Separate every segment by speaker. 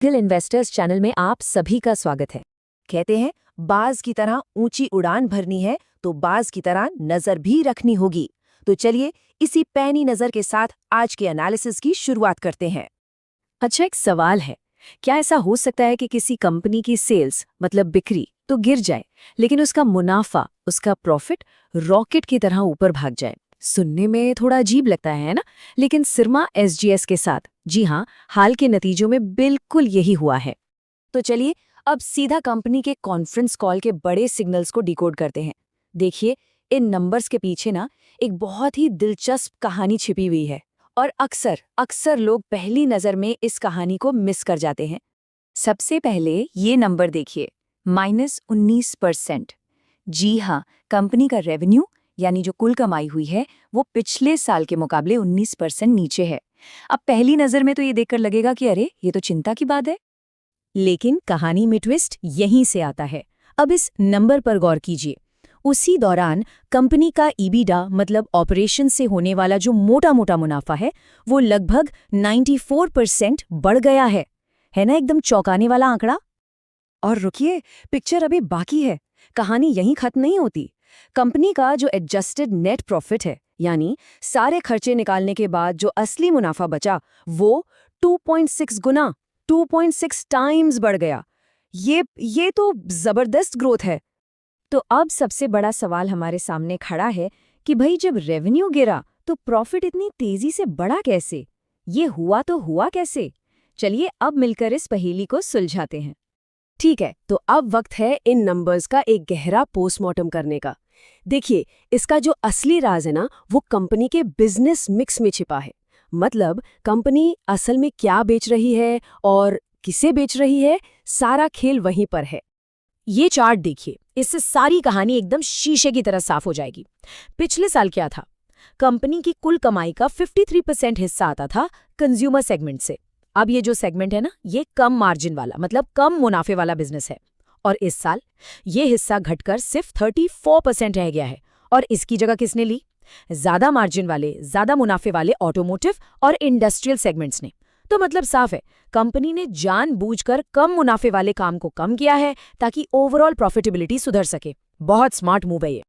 Speaker 1: Gill investors channel में आप सभी का स्वागत है। कहते हैं बाज की तरह ऊंची उड़ान भरनी है तो बाज की तरह नजर भी रखनी होगी। तो चलिए इसी पैनी नजर के साथ आज के एनालिसिस की शुरुआत करते हैं। अच्छा, एक सवाल है, क्या ऐसा हो सकता है कि किसी कंपनी की सेल्स मतलब बिक्री तो गिर जाए, लेकिन उसका मुनाफा, उसका प्रॉफिट रॉकेट की तरह ऊपर भाग जाए? सुनने में थोड़ा अजीब लगता है ना? लेकिन सिरमा एसजीएस के साथ, जी हाँ, हाल के नतीजों में बिल्कुल यही हुआ है। तो चलिए अब सीधा कंपनी के कॉन्फ्रेंस कॉल के बड़े सिग्नल्स को डिकोड करते हैं। देखिए, इन नंबर्स के पीछे ना एक बहुत ही दिलचस्प कहानी छिपी हुई है और अक्सर अक्सर लोग पहली नज़र में इस कहानी को मिस कर जाते हैं। सबसे पहले ये नंबर देखिए, -19%। जी हाँ, कंपनी का रेवेन्यू यानी जो कुल कमाई हुई है वो पिछले साल के मुकाबले 19% नीचे है। अब पहली नज़र में तो ये देखकर लगेगा कि अरे ये तो चिंता की बात है, लेकिन कहानी में ट्विस्ट यहीं से आता है। अब इस नंबर पर गौर कीजिए। उसी दौरान कंपनी का ईबिडा मतलब ऑपरेशन से होने वाला जो मोटा मोटा मुनाफा है वो लगभग 94% बढ़ गया है ना? एकदम चौंकाने वाला आंकड़ा। और रुकिए, पिक्चर अभी बाकी है। कहानी यहीं खत्म नहीं होती। कंपनी का जो एडजस्टेड नेट प्रॉफिट है, यानी सारे खर्चे निकालने के बाद जो असली मुनाफा बचा, वो 2.6 गुना, 2.6 टाइम्स बढ़ गया। ये तो जबरदस्त ग्रोथ है। तो अब सबसे बड़ा सवाल हमारे सामने खड़ा है कि भाई जब रेवेन्यू गिरा तो प्रॉफिट इतनी तेजी से बढ़ा कैसे? ये हुआ तो हुआ कैसे? चलिए अब मिलकर इस पहेली को सुलझाते हैं। ठीक है, तो अब वक्त है इन नंबर्स का एक गहरा पोस्टमार्टम करने का। देखिए, इसका जो असली राज है ना, वो कंपनी के बिजनेस मिक्स में छिपा है। मतलब कंपनी असल में क्या बेच रही है और किसे बेच रही है, सारा खेल वहीं पर है। ये चार्ट देखिए, इससे सारी कहानी एकदम शीशे की तरह साफ हो जाएगी। पिछले साल क्या था? कंपनी की कुल कमाई का 53% हिस्सा आता था कंज्यूमर सेगमेंट से। अब ये जो सेगमेंट है ना, ये कम मार्जिन वाला मतलब कम मुनाफे वाला बिजनेस है। और इस साल ये हिस्सा घटकर सिर्फ 34% रह गया है। और इसकी जगह किसने ली? ज्यादा मार्जिन वाले, ज्यादा मुनाफे वाले ऑटोमोटिव और इंडस्ट्रियल सेगमेंट्स ने। तो मतलब साफ है, कंपनी ने जानबूझकर कम मुनाफे वाले काम को कम किया है ताकि ओवरऑल प्रॉफिटेबिलिटी सुधर सके। बहुत स्मार्ट मूव है ये।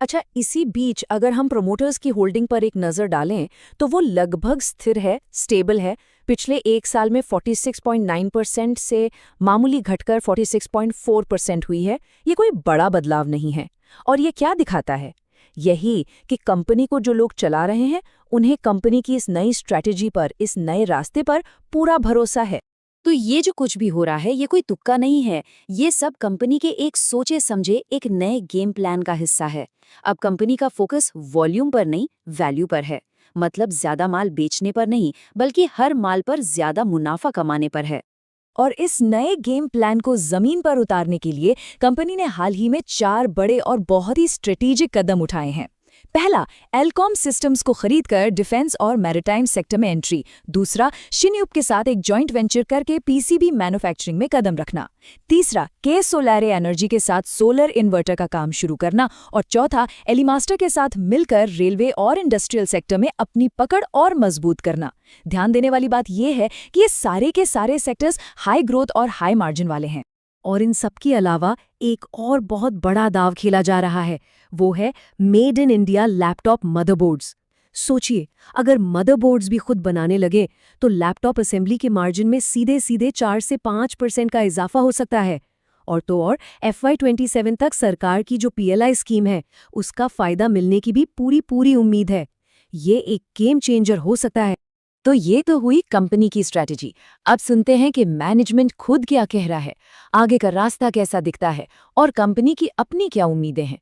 Speaker 1: अच्छा, इसी बीच अगर हम प्रोमोटर्स की होल्डिंग पर एक नज़र डालें तो वो लगभग स्थिर है, स्टेबल है। पिछले एक साल में 46.9% से मामूली घटकर 46.4% हुई है। ये कोई बड़ा बदलाव नहीं है। और ये क्या दिखाता है? यही कि कंपनी को जो लोग चला रहे हैं उन्हें कंपनी की इस नई स्ट्रैटेजी पर, इस नए रास्ते पर पूरा भरोसा है। तो ये जो कुछ भी हो रहा है ये कोई तुक्का नहीं है। ये सब कंपनी के एक सोचे समझे एक नए गेम प्लान का हिस्सा है। अब कंपनी का फोकस वॉल्यूम पर नहीं, वैल्यू पर है। मतलब ज्यादा माल बेचने पर नहीं, बल्कि हर माल पर ज्यादा मुनाफा कमाने पर है। और इस नए गेम प्लान को जमीन पर उतारने के लिए कंपनी ने हाल ही में 4 बड़े और बहुत ही स्ट्रेटेजिक कदम उठाए हैं। पहला, एलकॉम सिस्टम्स को खरीदकर डिफेंस और मैरिटाइम सेक्टर में एंट्री। दूसरा, शिन्यूप के साथ एक जॉइंट वेंचर करके पीसीबी मैन्युफैक्चरिंग में कदम रखना। तीसरा, के सोलारे एनर्जी के साथ सोलर इन्वर्टर का काम शुरू करना। और चौथा, एलिमास्टर के साथ मिलकर रेलवे और इंडस्ट्रियल सेक्टर में अपनी पकड़ और मजबूत करना। ध्यान देने वाली बात यह है कि ये सारे के सारे सेक्टर्स हाई ग्रोथ और हाई मार्जिन वाले हैं। और इन सब के अलावा एक और बहुत बड़ा दाव खेला जा रहा है, वो है made in India laptop motherboards. सोचिए, अगर मदरबोर्ड्स भी खुद बनाने लगे तो लैपटॉप असेंबली के मार्जिन में सीधे सीधे 4 से 5% का इजाफा हो सकता है। और तो और FY27 तक सरकार की जो PLI स्कीम है उसका फायदा मिलने की भी पूरी उम्मीद है। ये एक गेम चेंजर हो सकता है। तो ये तो हुई कंपनी की स्ट्रैटेजी। अब सुनते हैं कि मैनेजमेंट खुद क्या कह रहा है, आगे का रास्ता कैसा दिखता है और कंपनी की अपनी क्या उम्मीदें हैं।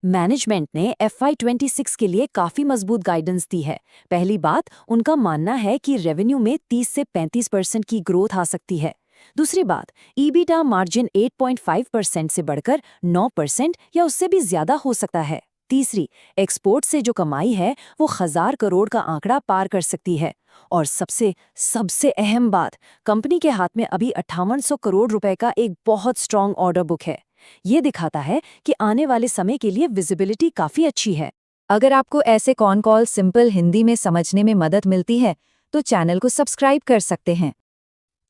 Speaker 1: मैनेजमेंट ने FY26 के लिए काफी मजबूत गाइडेंस दी है। पहली बात, उनका मानना है कि रेवेन्यू में 30 से 35% की ग्रोथ आ सकती है। दूसरी बात, ईबिटा मार्जिन 8.5% से बढ़कर 9% या उससे भी ज्यादा हो सकता है। तीसरी, एक्सपोर्ट से जो कमाई है वो 1000 करोड़ का आंकड़ा पार कर सकती है। और सबसे अहम बात, कंपनी के हाथ में अभी 5800 करोड़ रुपए का एक बहुत स्ट्रांग ऑर्डर बुक है। ये दिखाता है कि आने वाले समय के लिए विजिबिलिटी काफी अच्छी है। अगर आपको ऐसे कॉन कॉल सिंपल हिंदी में समझने में मदद मिलती है तो चैनल को सब्सक्राइब कर सकते हैं।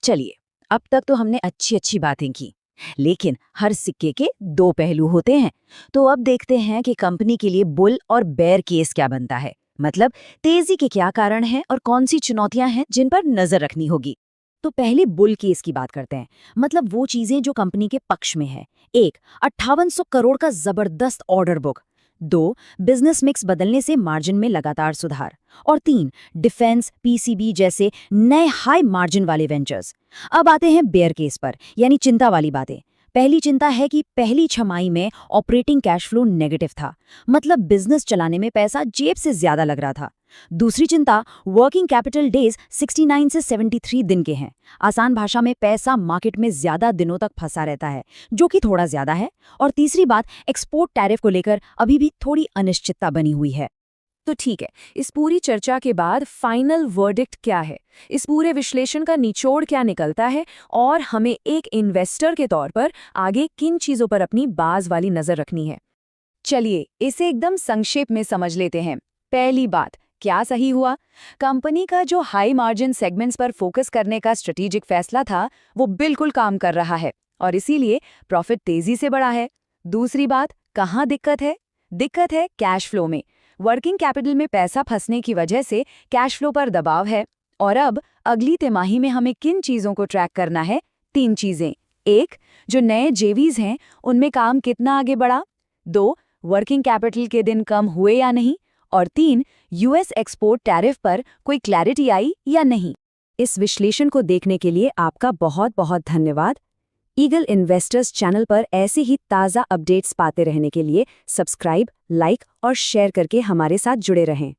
Speaker 1: चलिए अब तक तो हमने अच्छी अच्छी बातें की, लेकिन हर सिक्के के दो पहलू होते हैं। तो अब देखते हैं कि कंपनी के लिए बुल और बेयर केस क्या बनता है। मतलब तेजी के क्या कारण हैं और कौन सी चुनौतियां हैं जिन पर नजर रखनी होगी। तो पहले बुल केस की बात करते हैं। मतलब वो चीजें जो कंपनी के पक्ष में है। 1, 5800 करोड़ का जबरदस्त ऑर्डर बुक। 2, बिजनेस मिक्स बदलने से मार्जिन में लगातार सुधार। और 3, डिफेंस, पीसीबी जैसे नए हाई मार्जिन वाले वेंचर्स। अब आते हैं बेयर केस पर, यानी चिंता वाली बातें। पहली चिंता है कि पहली छमाही में ऑपरेटिंग कैश फ्लो नेगेटिव था। मतलब बिजनेस चलाने में पैसा जेब से ज्यादा लग रहा था। दूसरी चिंता, वर्किंग कैपिटल डेज 69 से 73 दिन के हैं। आसान भाषा में पैसा मार्केट में ज्यादा दिनों तक फंसा रहता है, जो कि थोड़ा ज्यादा है। और तीसरी बात, एक्सपोर्ट टैरिफ को लेकर अभी भी थोड़ी अनिश्चितता बनी हुई है। तो ठीक है, इस पूरी चर्चा के बाद फाइनल वर्डिक्ट क्या है? इस पूरे विश्लेषण का निचोड़ क्या निकलता है और हमें एक इन्वेस्टर के तौर पर आगे किन चीजों पर अपनी बाज वाली नजर रखनी है? चलिए इसे एकदम संक्षेप में समझ लेते हैं। पहली बात, क्या सही हुआ? कंपनी का जो हाई मार्जिन सेगमेंट्स पर फोकस करने का स्ट्रेटेजिक फैसला था, वो बिल्कुल काम कर रहा है और इसीलिए प्रॉफिट तेजी से बढ़ा है। दूसरी बात, कहाँ दिक्कत है? दिक्कत है कैश फ्लो में। वर्किंग कैपिटल में पैसा फंसने की वजह से कैश फ्लो पर दबाव है। और अब अगली तिमाही में हमें किन चीजों को ट्रैक करना है? 3 चीजें। 1, जो नए जेवीज हैं उनमें काम कितना आगे बढ़ा। 2, वर्किंग कैपिटल के दिन कम हुए या नहीं। और 3, यूएस एक्सपोर्ट टैरिफ पर कोई क्लैरिटी आई या नहीं। इस विश्लेषण को देखने के लिए आपका बहुत बहुत धन्यवाद। ईगल इन्वेस्टर्स चैनल पर ऐसे ही ताज़ा अपडेट्स पाते रहने के लिए सब्सक्राइब, लाइक और शेयर करके हमारे साथ जुड़े रहें।